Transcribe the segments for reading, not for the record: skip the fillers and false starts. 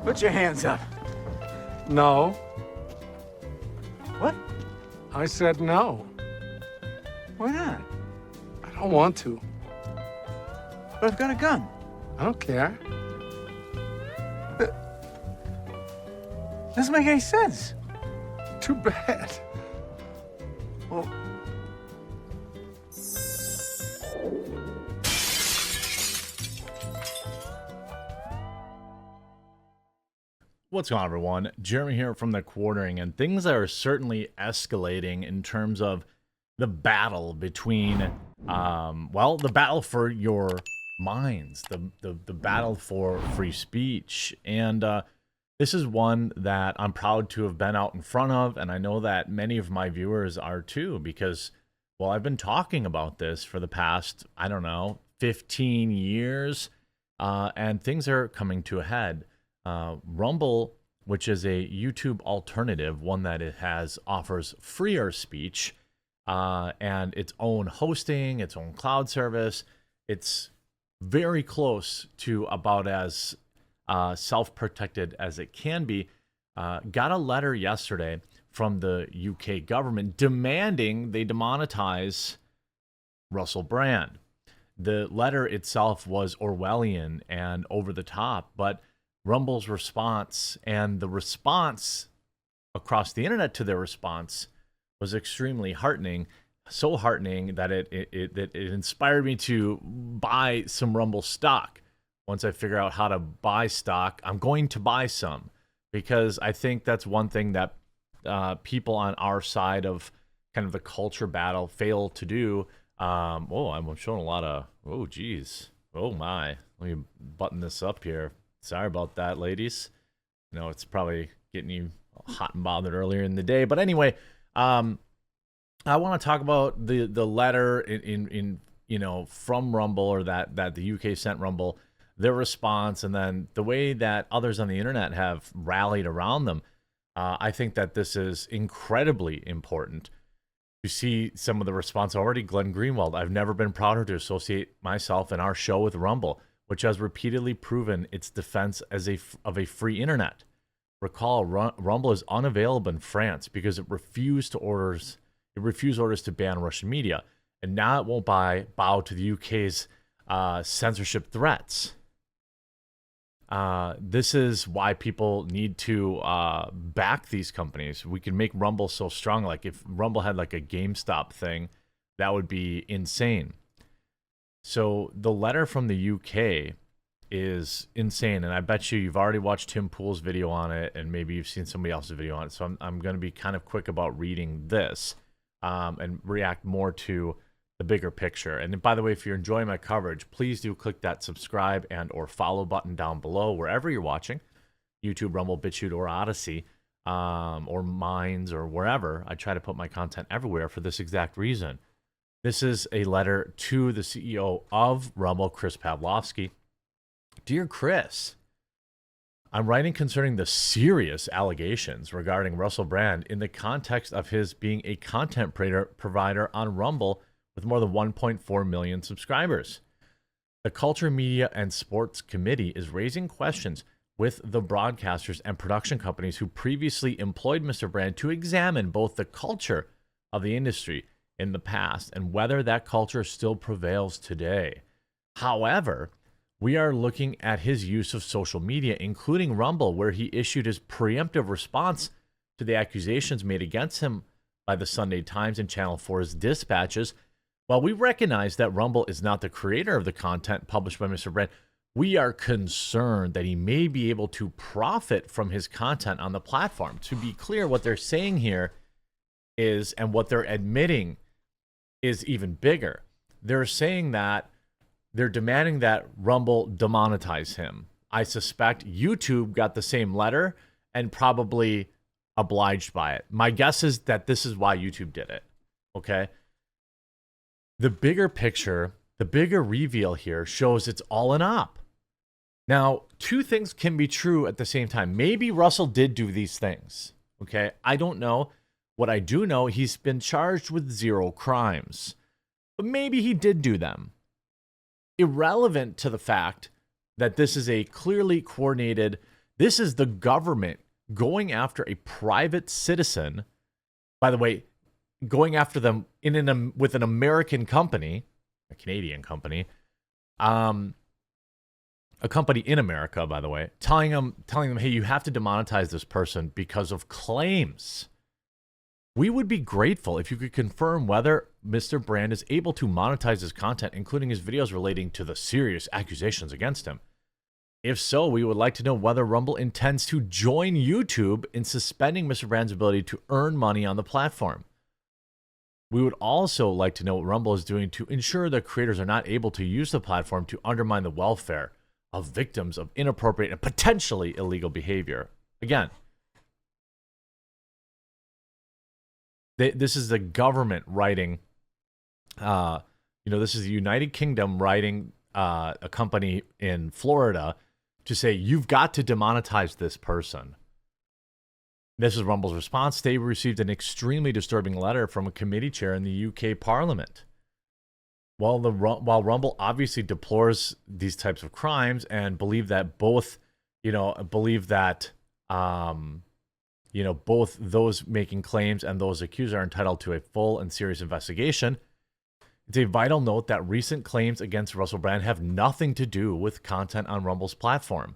Put your hands up. No. What? I said no. Why not? I don't want to. But I've got a gun. I don't care. Doesn't make any sense. Too bad. Well, What's going on, everyone? Jeremy here from The Quartering, and things are certainly escalating in terms of the battle between, well, the battle for your minds, the battle for free speech, and this is one that I'm proud to have been out in front of, and I know that many of my viewers are too, because, well, I've been talking about this for the past, I don't know, 15 years, and things are coming to a head. Rumble, which is a YouTube alternative, one that offers freer speech and its own hosting, its own cloud service. It's very close to about as self-protected as it can be. Got a letter yesterday from the UK government demanding they demonetize Russell Brand. The letter itself was Orwellian and over the top, but Rumble's response and the response across the internet to their response was extremely heartening. So heartening that it inspired me to buy some Rumble stock. Once I figure out how to buy stock, I'm going to buy some, because I think that's one thing that people on our side of kind of the culture battle fail to do. I'm showing a lot of, oh geez, oh my, let me button this up here. Sorry about that, ladies. I know it's probably getting you hot and bothered earlier in the day. But anyway, I want to talk about the letter in from Rumble, or that the UK sent Rumble, their response, and then the way that others on the internet have rallied around them. I think that this is incredibly important. You see some of the response already. Glenn Greenwald: I've never been prouder to associate myself and our show with Rumble, which has repeatedly proven its defense of a free internet. Recall, Rumble is unavailable in France because it refused orders to ban Russian media, and now it won't bow to the UK's censorship threats. This is why people need to back these companies. We can make Rumble so strong. Like if Rumble had like a GameStop thing, that would be insane. So the letter from the UK is insane, and I bet you've already watched Tim Pool's video on it, and maybe you've seen somebody else's video on it. So I'm going to be kind of quick about reading this and react more to the bigger picture. And by the way, if you're enjoying my coverage, please do click that subscribe and or follow button down below wherever you're watching, YouTube, Rumble, BitChute, or Odyssey, or Minds, or wherever. I try to put my content everywhere for this exact reason. This is a letter to the CEO of Rumble, Chris Pavlovski. Dear Chris, I'm writing concerning the serious allegations regarding Russell Brand in the context of his being a content provider on Rumble with more than 1.4 million subscribers. The Culture, Media, and Sports Committee is raising questions with the broadcasters and production companies who previously employed Mr. Brand to examine both the culture of the industry in the past and whether that culture still prevails today. However, we are looking at his use of social media, including Rumble, where he issued his preemptive response to the accusations made against him by the Sunday Times and Channel 4's dispatches. While we recognize that Rumble is not the creator of the content published by Mr. Brand, we are concerned that he may be able to profit from his content on the platform. To be clear, what they're saying here is, and what they're admitting is even bigger. They're saying that they're demanding that Rumble demonetize him. I suspect YouTube got the same letter and probably obliged by it. My guess is that this is why YouTube did it. Okay? The bigger picture, the bigger reveal here shows it's all an op. Now, two things can be true at the same time. Maybe Russell did do these things. Okay? I don't know. What I do know, he's been charged with 0 crimes. But maybe he did do them. Irrelevant to the fact that this is a clearly coordinated This is the government going after a private citizen. By the way, going after them with an American company, a Canadian company, a company in America, by the way, telling them, hey, you have to demonetize this person because of claims. We would be grateful if you could confirm whether Mr. Brand is able to monetize his content, including his videos relating to the serious accusations against him. If so, we would like to know whether Rumble intends to join YouTube in suspending Mr. Brand's ability to earn money on the platform. We would also like to know what Rumble is doing to ensure that creators are not able to use the platform to undermine the welfare of victims of inappropriate and potentially illegal behavior. Again, this is the government writing, this is the United Kingdom writing a company in Florida to say, you've got to demonetize this person. This is Rumble's response. They received an extremely disturbing letter from a committee chair in the UK Parliament. While Rumble obviously deplores these types of crimes and believe that both those making claims and those accused are entitled to a full and serious investigation, it's a vital note that recent claims against Russell Brand have nothing to do with content on Rumble's platform.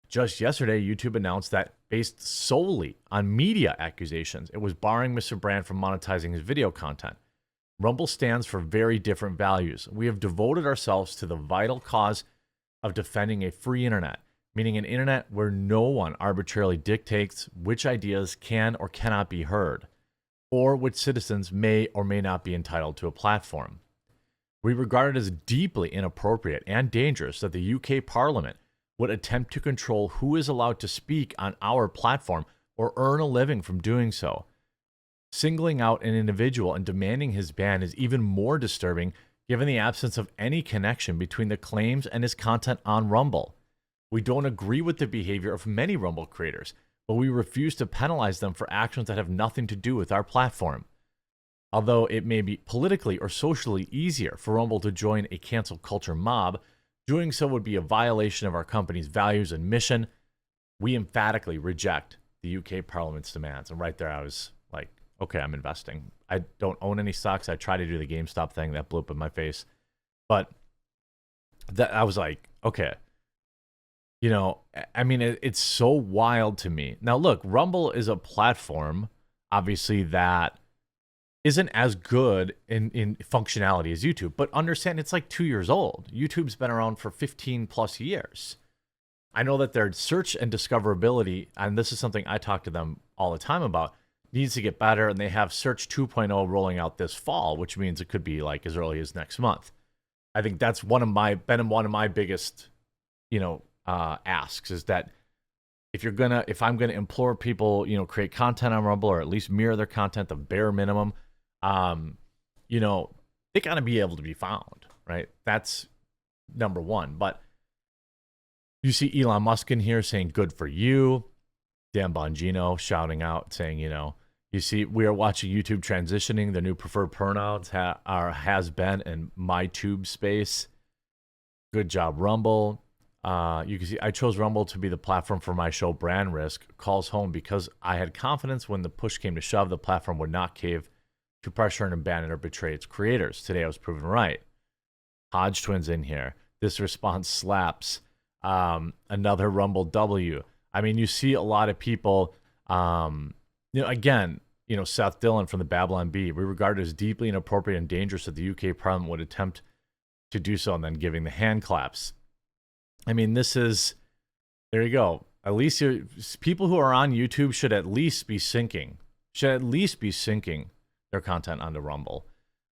Just yesterday, YouTube announced that based solely on media accusations, it was barring Mr. Brand from monetizing his video content. Rumble stands for very different values. We have devoted ourselves to the vital cause of defending a free internet, meaning an internet where no one arbitrarily dictates which ideas can or cannot be heard, or which citizens may or may not be entitled to a platform. We regard it as deeply inappropriate and dangerous that the UK Parliament would attempt to control who is allowed to speak on our platform or earn a living from doing so. Singling out an individual and demanding his ban is even more disturbing given the absence of any connection between the claims and his content on Rumble. We don't agree with the behavior of many Rumble creators, but we refuse to penalize them for actions that have nothing to do with our platform. Although it may be politically or socially easier for Rumble to join a cancel culture mob, doing so would be a violation of our company's values and mission. We emphatically reject the UK Parliament's demands. And right there, I was like, okay, I'm investing. I don't own any stocks. I tried to do the GameStop thing that blew up in my face. But that I was like, okay. It's so wild to me. Now, look, Rumble is a platform, obviously, that isn't as good in functionality as YouTube. But understand, it's like 2 years old. YouTube's been around for 15 plus years. I know that their search and discoverability, and this is something I talk to them all the time about, needs to get better. And they have Search 2.0 rolling out this fall, which means it could be like as early as next month. I think that's one of my biggest, asks is that if I'm gonna implore people, create content on Rumble or at least mirror their content, the bare minimum, they gotta be able to be found, right? That's number one. But you see Elon Musk in here saying "good for you," Dan Bongino shouting out saying, you see we are watching YouTube transitioning. The new preferred pronouns are has been and my tube space. Good job, Rumble. You can see I chose Rumble to be the platform for my show Brand Risk Calls Home because I had confidence when the push came to shove, the platform would not cave to pressure and abandon or betray its creators. Today I was proven right. Hodge Twins in here. This response slaps. Another Rumble W. I mean, you see a lot of people, Seth Dillon from the Babylon Bee. We regard it as deeply inappropriate and dangerous that the UK Parliament would attempt to do so and then giving the hand claps. I mean, there you go. At least people who are on YouTube should at least be syncing their content onto Rumble.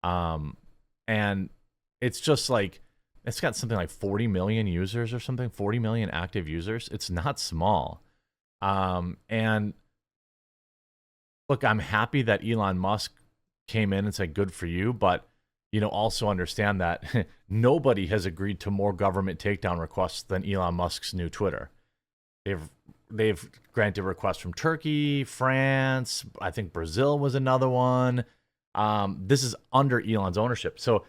And it's just like, it's got something like 40 million users or something, 40 million active users. It's not small. And look, I'm happy that Elon Musk came in and said, good for you, but also understand that nobody has agreed to more government takedown requests than Elon Musk's new Twitter. They've granted requests from Turkey, France, I think Brazil was another one. This is under Elon's ownership. So,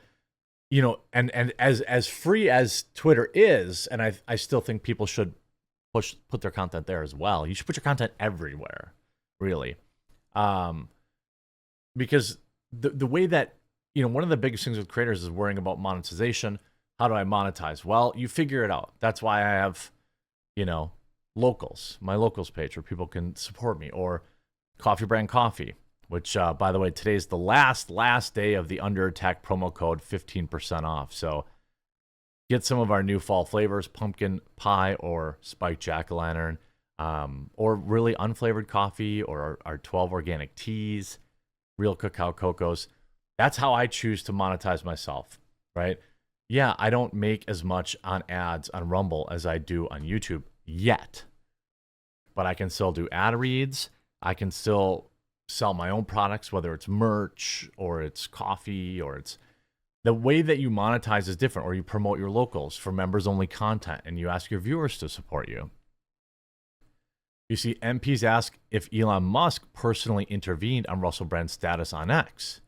and as free as Twitter is, and I still think people should put their content there as well. You should put your content everywhere, really. Because the way that, one of the biggest things with creators is worrying about monetization. How do I monetize? Well, you figure it out. That's why I have, locals, my locals page where people can support me, or Coffee Brand Coffee, which, by the way, today's the last day of the Under Attack promo code, 15% off. So get some of our new fall flavors, pumpkin pie or spiked jack-o'-lantern, or really unflavored coffee, or our 12 organic teas, real cacao cocos. That's how I choose to monetize myself, right? Yeah, I don't make as much on ads on Rumble as I do on YouTube yet, but I can still do ad reads. I can still sell my own products, whether it's merch or it's coffee, or it's the way that you monetize is different, or you promote your locals for members only content and you ask your viewers to support you. You see, MPs ask if Elon Musk personally intervened on Russell Brand's status on X.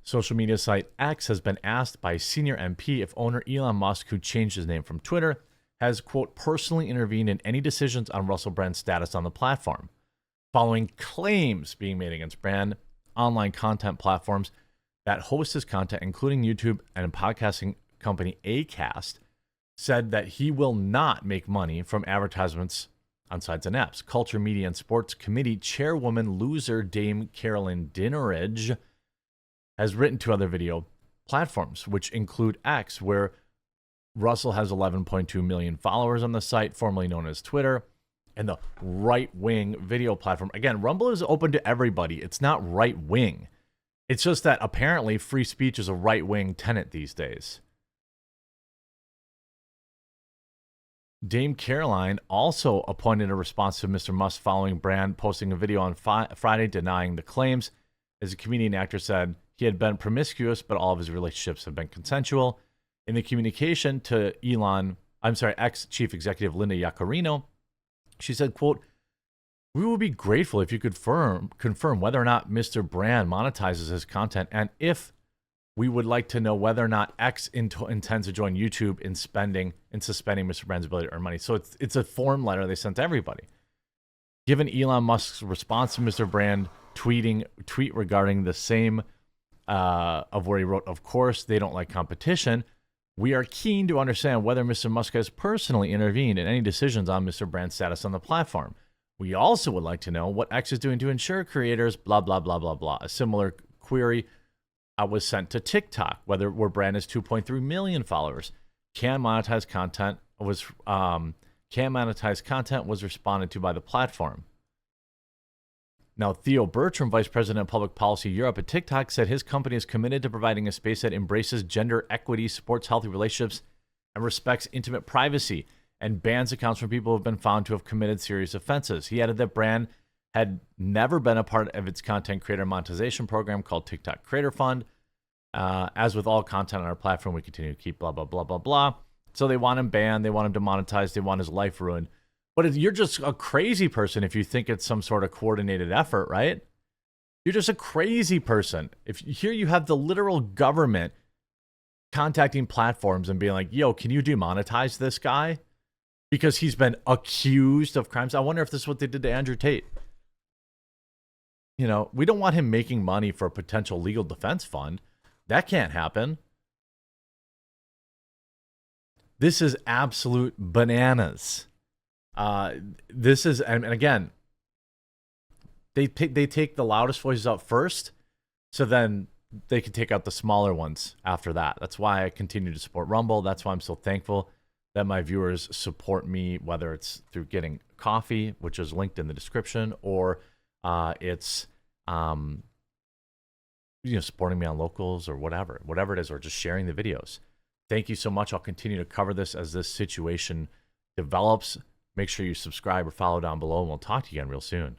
Social media site X has been asked by a senior MP if owner Elon Musk, who changed his name from Twitter, has, quote, personally intervened in any decisions on Russell Brand's status on the platform, following claims being made against Brand. Online content platforms that host his content, including YouTube and podcasting company Acast, said that he will not make money from advertisements on sites and apps. Culture, Media, and Sports Committee Chairwoman loser Dame Carolyn Dinneridge has written to other video platforms, which include X, where Russell has 11.2 million followers on the site, formerly known as Twitter, and the right-wing video platform. Again, Rumble is open to everybody. It's not right-wing. It's just that apparently free speech is a right-wing tenet these days. Dame Caroline also appointed a response to Mr. Musk following Brand posting a video on Friday denying the claims. As a comedian actor said, he had been promiscuous, but all of his relationships have been consensual. In the communication to ex-chief executive Linda Yaccarino, she said, quote, "We would be grateful if you could confirm whether or not Mr. Brand monetizes his content, and if we would like to know whether or not X intends to join YouTube in suspending Mr. Brand's ability to earn money." So it's a form letter they sent to everybody. Given Elon Musk's response to Mr. Brand tweet regarding the same of where he wrote, "Of course, they don't like competition. We are keen to understand whether Mr. Musk has personally intervened in any decisions on Mr. Brand's status on the platform. We also would like to know what X is doing to ensure creators, blah, blah, blah, blah, blah." A similar query was sent to TikTok, where Brand has 2.3 million followers. Can monetize content was responded to by the platform. Now, Theo Bertram, Vice President of Public Policy Europe at TikTok, said his company is committed to providing a space that embraces gender equity, supports healthy relationships, and respects intimate privacy, and bans accounts from people who have been found to have committed serious offenses. He added that Brand had never been a part of its content creator monetization program called TikTok Creator Fund. As with all content on our platform, we continue to keep blah, blah, blah, blah, blah. So they want him banned. They want him demonetized. They want his life ruined. But you're just a crazy person if you think it's some sort of coordinated effort, right? You're just a crazy person. If here you have the literal government contacting platforms and being like, "Yo, can you demonetize this guy? Because he's been accused of crimes." I wonder if this is what they did to Andrew Tate. We don't want him making money for a potential legal defense fund. That can't happen. This is absolute bananas. This is, and again, they take the loudest voices out first, so then they can take out the smaller ones after that. That's why I continue to support Rumble. That's why I'm so thankful that my viewers support me, whether it's through getting coffee, which is linked in the description, or it's supporting me on locals or whatever it is, or just sharing the videos. Thank you so much. I'll continue to cover this as this situation develops. Make sure you subscribe or follow down below, and we'll talk to you again real soon.